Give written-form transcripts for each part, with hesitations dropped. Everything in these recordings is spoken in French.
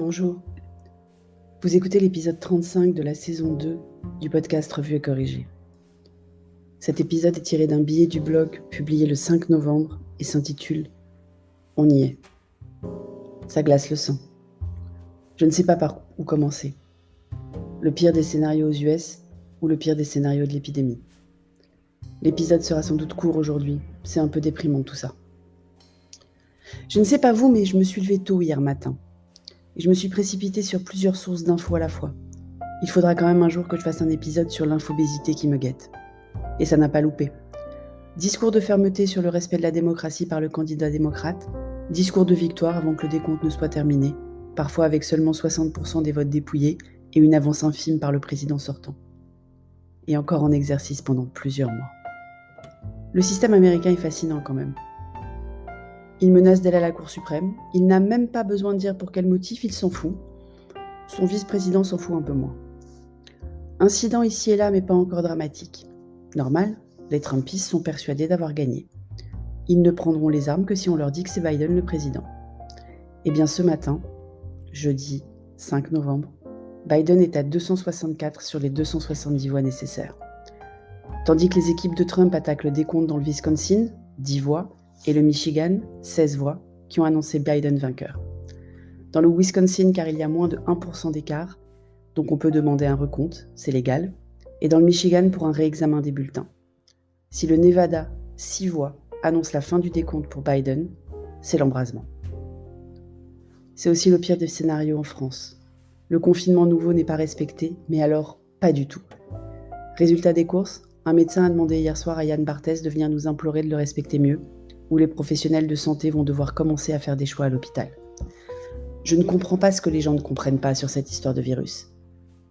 Bonjour, vous écoutez l'épisode 35 de la saison 2 du podcast Revue et Corrigée. Cet épisode est tiré d'un billet du blog publié le 5 novembre et s'intitule « On y est ». Ça glace le sang. Je ne sais pas par où commencer. Le pire des scénarios aux US ou le pire des scénarios de l'épidémie. L'épisode sera sans doute court aujourd'hui, c'est un peu déprimant tout ça. Je ne sais pas vous, mais je me suis levée tôt hier matin. Et je me suis précipitée sur plusieurs sources d'infos à la fois. Il faudra quand même un jour que je fasse un épisode sur l'infobésité qui me guette. Et ça n'a pas loupé. Discours de fermeté sur le respect de la démocratie par le candidat démocrate, discours de victoire avant que le décompte ne soit terminé, parfois avec seulement 60% des votes dépouillés et une avance infime par le président sortant. Et encore en exercice pendant plusieurs mois. Le système américain est fascinant quand même. Il menace d'aller à la Cour suprême, il n'a même pas besoin de dire pour quel motif, il s'en fout. Son vice-président s'en fout un peu moins. Incident ici et là, mais pas encore dramatique. Normal, les Trumpistes sont persuadés d'avoir gagné. Ils ne prendront les armes que si on leur dit que c'est Biden le président. Eh bien ce matin, jeudi 5 novembre, Biden est à 264 sur les 270 voix nécessaires. Tandis que les équipes de Trump attaquent le décompte dans le Wisconsin, 10 voix, et le Michigan, 16 voix, qui ont annoncé Biden vainqueur. Dans le Wisconsin, car il y a moins de 1% d'écart, donc on peut demander un recompte, c'est légal, et dans le Michigan pour un réexamen des bulletins. Si le Nevada, 6 voix, annonce la fin du décompte pour Biden, c'est l'embrasement. C'est aussi le pire des scénarios en France. Le confinement nouveau n'est pas respecté, mais alors pas du tout. Résultat des courses, un médecin a demandé hier soir à Yann Barthès de venir nous implorer de le respecter mieux, où les professionnels de santé vont devoir commencer à faire des choix à l'hôpital. Je ne comprends pas ce que les gens ne comprennent pas sur cette histoire de virus.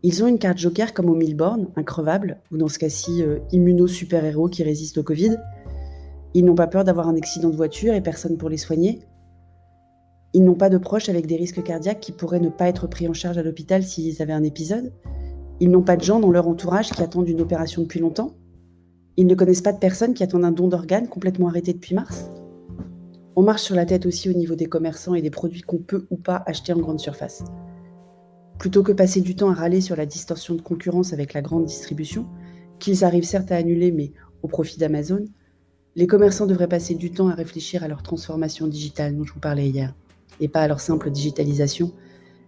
Ils ont une carte joker comme au Milborn, increvable, ou dans ce cas-ci, immuno-super-héros qui résiste au Covid. Ils n'ont pas peur d'avoir un accident de voiture et personne pour les soigner. Ils n'ont pas de proches avec des risques cardiaques qui pourraient ne pas être pris en charge à l'hôpital s'ils avaient un épisode. Ils n'ont pas de gens dans leur entourage qui attendent une opération depuis longtemps. Ils ne connaissent pas de personnes qui attendent un don d'organes complètement arrêté depuis mars. On marche sur la tête aussi au niveau des commerçants et des produits qu'on peut ou pas acheter en grande surface. Plutôt que passer du temps à râler sur la distorsion de concurrence avec la grande distribution, qu'ils arrivent certes à annuler mais au profit d'Amazon, les commerçants devraient passer du temps à réfléchir à leur transformation digitale dont je vous parlais hier, et pas à leur simple digitalisation,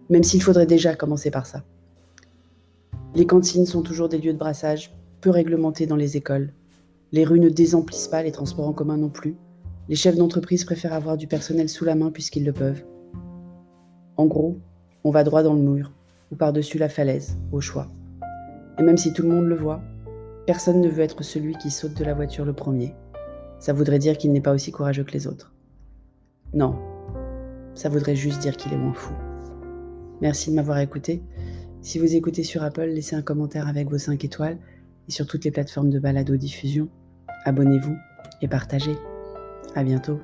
même s'il faudrait déjà commencer par ça. Les cantines sont toujours des lieux de brassage, peu réglementés dans les écoles. Les rues ne désemplissent pas, les transports en commun non plus. Les chefs d'entreprise préfèrent avoir du personnel sous la main puisqu'ils le peuvent. En gros, on va droit dans le mur, ou par-dessus la falaise, au choix. Et même si tout le monde le voit, personne ne veut être celui qui saute de la voiture le premier. Ça voudrait dire qu'il n'est pas aussi courageux que les autres. Non, ça voudrait juste dire qu'il est moins fou. Merci de m'avoir écouté. Si vous écoutez sur Apple, laissez un commentaire avec vos 5 étoiles et sur toutes les plateformes de balado-diffusion. Abonnez-vous et partagez. À bientôt.